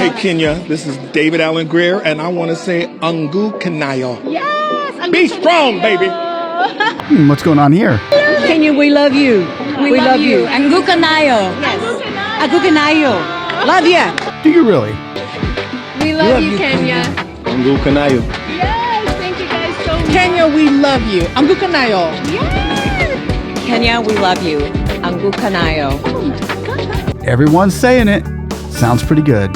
Hey, Kenya, this is David Allen Greer, and I want to say Ungu Kanayo. Yes! Be strong, baby! What's going on here? Kenya, we love you. We love you. Angu Kanayo. Yes. Angu Kanayo. Love ya. Do you really? We love you, Kenya. Ungu Kanayo. Yes, thank you guys so much. Kenya, we love you. Angu Kanayo. Yes. Kenya, we love you. Angu Kanayo. Everyone's saying it. Sounds pretty good.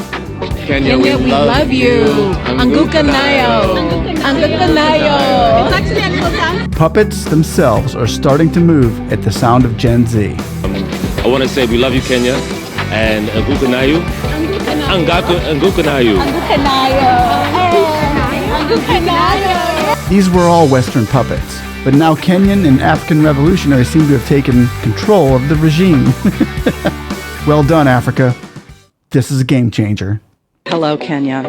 Kenya, we love you. Angu Kanayo. Angu Kanayo. It's actually a little dance. Puppets themselves are starting to move at the sound of Gen Z. I want to say we love you, Kenya, and Angukanayu. Angukanayu. These were all Western puppets, but now Kenyan and African revolutionaries seem to have taken control of the regime. Well done, Africa. This is a game changer. Hello, Kenya.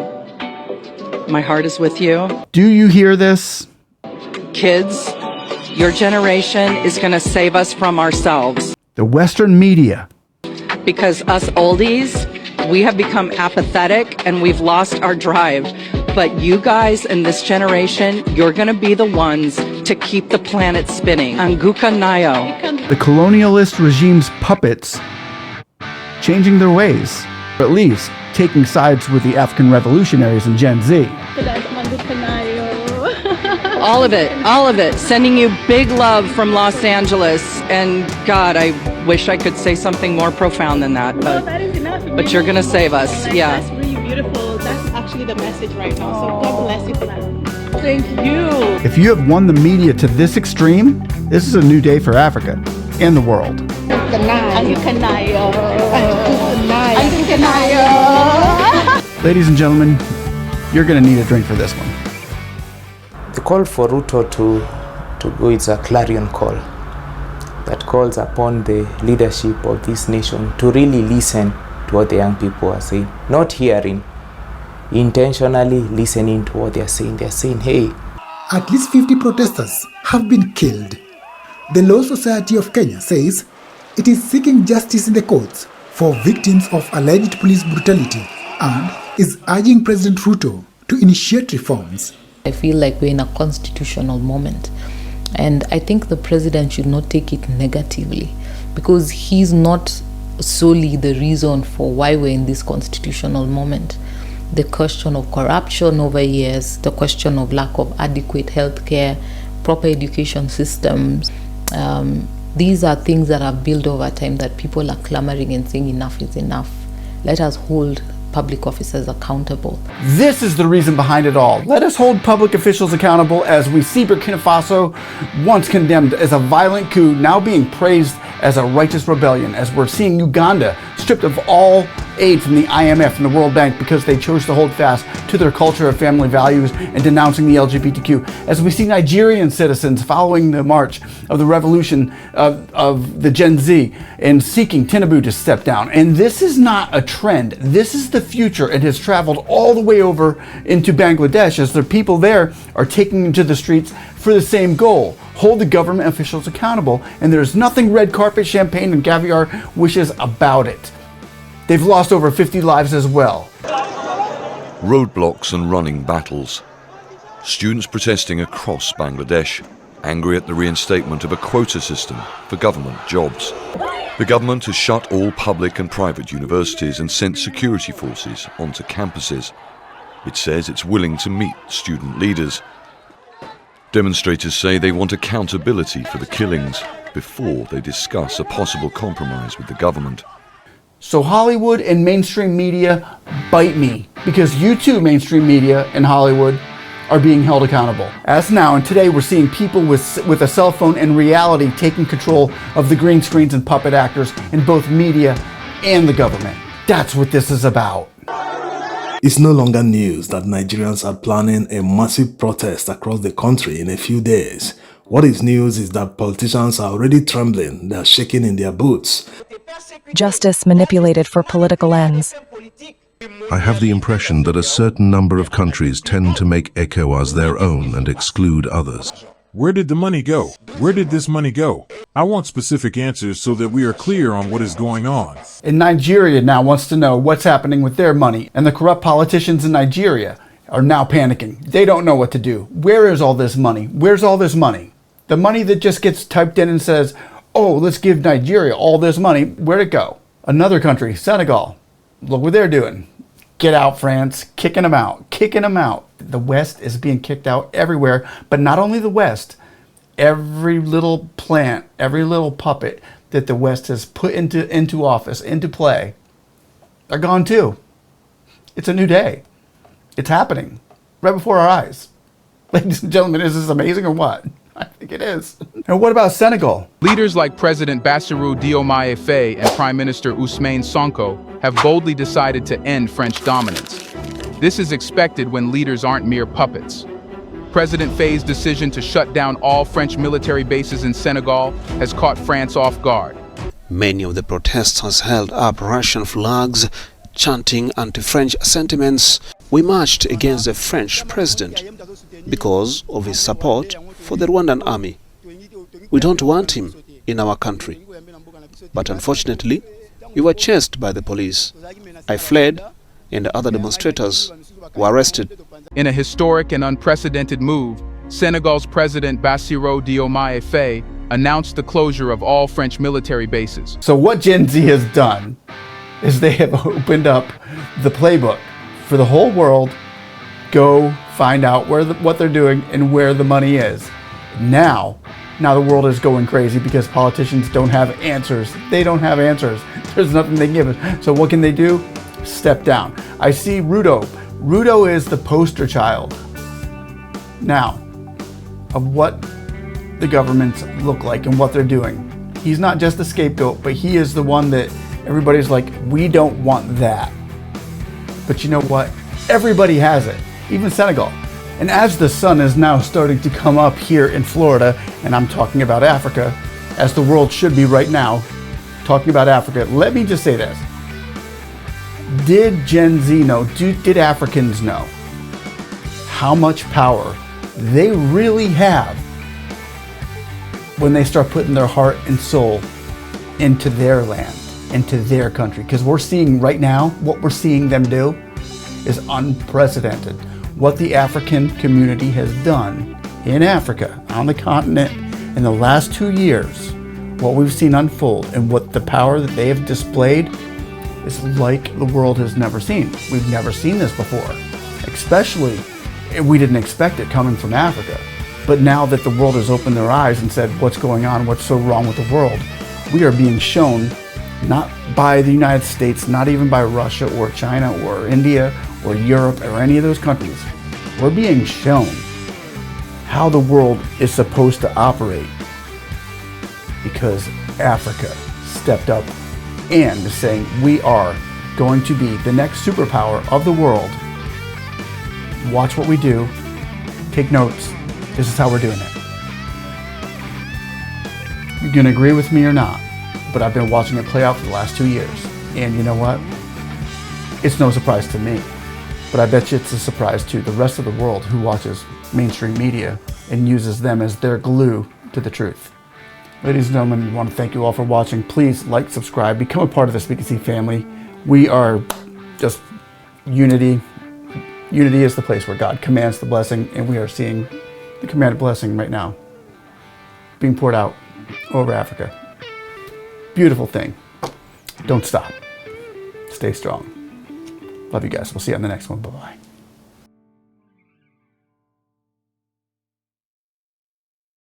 My heart is with you. Do you hear this? Kids, your generation is going to save us from ourselves. The Western media. Because us oldies, we have become apathetic and we've lost our drive. But you guys in this generation, you're going to be the ones to keep the planet spinning. Anguka Nayo. The colonialist regime's puppets changing their ways, or at least taking sides with the African revolutionaries and Gen Z. All of it. Sending you big love from Los Angeles. And God, I wish I could say something more profound than that. But you're going to save us. Yeah. That's really beautiful. That's actually the message right now. So God bless you for that. Thank you. If you have won the media to this extreme, this is a new day for Africa and the world. Ladies and gentlemen, you're going to need a drink for this one. The call for Ruto to go is a clarion call that calls upon the leadership of this nation to really listen to what the young people are saying, not hearing, intentionally listening to what they are saying. They are saying, hey. At least 50 protesters have been killed. The Law Society of Kenya says it is seeking justice in the courts for victims of alleged police brutality and is urging President Ruto to initiate reforms. I feel like we're in a constitutional moment, and I think the president should not take it negatively, because he's not solely the reason for why we're in this constitutional moment. The question of corruption over years, the question of lack of adequate healthcare, proper education systems, these are things that have built over time that people are clamoring and saying enough is enough. Let us hold public officers accountable. This is the reason behind it all. Let us hold public officials accountable as we see Burkina Faso, once condemned as a violent coup, now being praised as a righteous rebellion, as we're seeing Uganda stripped of all aid from the IMF and the World Bank because they chose to hold fast to their culture of family values and denouncing the LGBTQ, as we see Nigerian citizens following the march of the revolution of the Gen Z and seeking Tinubu to step down. And this is not a trend. This is the future. It has traveled all the way over into Bangladesh as the people there are taking to the streets for the same goal: hold the government officials accountable. And there's nothing red carpet, champagne, and caviar wishes about it. They've lost over 50 lives as well. Roadblocks and running battles. Students protesting across Bangladesh, angry at the reinstatement of a quota system for government jobs. The government has shut all public and private universities and sent security forces onto campuses. It says it's willing to meet student leaders. Demonstrators say they want accountability for the killings before they discuss a possible compromise with the government. So Hollywood and mainstream media, bite me, because you too, mainstream media and Hollywood, are being held accountable. As now and today, we're seeing people with a cell phone and reality taking control of the green screens and puppet actors in both media and the government. That's what this is about. It's no longer news that Nigerians are planning a massive protest across the country in a few days. What is news is that politicians are already trembling, they are shaking in their boots. Justice manipulated for political ends. I have the impression that a certain number of countries tend to make ECOWAS their own and exclude others. Where did the money go? Where did this money go? I want specific answers so that we are clear on what is going on. And Nigeria now wants to know what's happening with their money. And the corrupt politicians in Nigeria are now panicking. They don't know what to do. Where is all this money? Where's all this money? The money that just gets typed in and says, oh, let's give Nigeria all this money. Where'd it go? Another country, Senegal. Look what they're doing. Get out, France. Kicking them out. Kicking them out. The West is being kicked out everywhere. But not only the West. Every little plant, every little puppet that the West has put into office, into play, are gone too. It's a new day. It's happening right before our eyes. Ladies and gentlemen, is this amazing or what? I think it is. And what about Senegal? Leaders like President Bassirou Diomaye Faye and Prime Minister Ousmane Sonko have boldly decided to end French dominance. This is expected when leaders aren't mere puppets. President Faye's decision to shut down all French military bases in Senegal has caught France off guard. Many of the protesters held up Russian flags, chanting anti-French sentiments. We marched against the French president because of his support for the Rwandan army. We don't want him in our country. But unfortunately, we were chased by the police. I fled, and the other demonstrators were arrested. In a historic and unprecedented move, Senegal's President Bassirou Diomaye Faye announced the closure of all French military bases. So what Gen Z has done is they have opened up the playbook for the whole world. Go find out what they're doing and where the money is. Now the world is going crazy because politicians don't have answers. They don't have answers. There's nothing they can give us. So what can they do? Step down. I see Ruto. Ruto is the poster child now of what the governments look like and what they're doing. He's not just the scapegoat, but he is the one that everybody's like, we don't want that. But you know what? Everybody has it, even Senegal. And as the sun is now starting to come up here in Florida, and I'm talking about Africa, as the world should be right now, talking about Africa, let me just say this. Did Gen Z know, did Africans know how much power they really have when they start putting their heart and soul into their land, into their country? Because we're seeing right now, what we're seeing them do is unprecedented. What the African community has done in Africa, on the continent, in the last 2 years, what we've seen unfold and what the power that they have displayed is like the world has never seen. We've never seen this before. Especially, we didn't expect it coming from Africa. But now that the world has opened their eyes and said, what's going on, what's so wrong with the world, we are being shown, not by the United States, not even by Russia or China or India or Europe or any of those countries. We're being shown how the world is supposed to operate because Africa stepped up and is saying we are going to be the next superpower of the world. Watch what we do. Take notes. This is how we're doing it. You can agree with me or not, but I've been watching it play out for the last 2 years. And you know what? It's no surprise to me, but I bet you it's a surprise to the rest of the world who watches mainstream media and uses them as their glue to the truth. Ladies and gentlemen, I want to thank you all for watching. Please like, subscribe, become a part of the Speak-and-See family. We are just unity. Unity is the place where God commands the blessing, and we are seeing the commanded blessing right now being poured out over Africa. Beautiful thing. Don't stop. Stay strong. Love you guys. We'll see you on the next one. Bye-bye.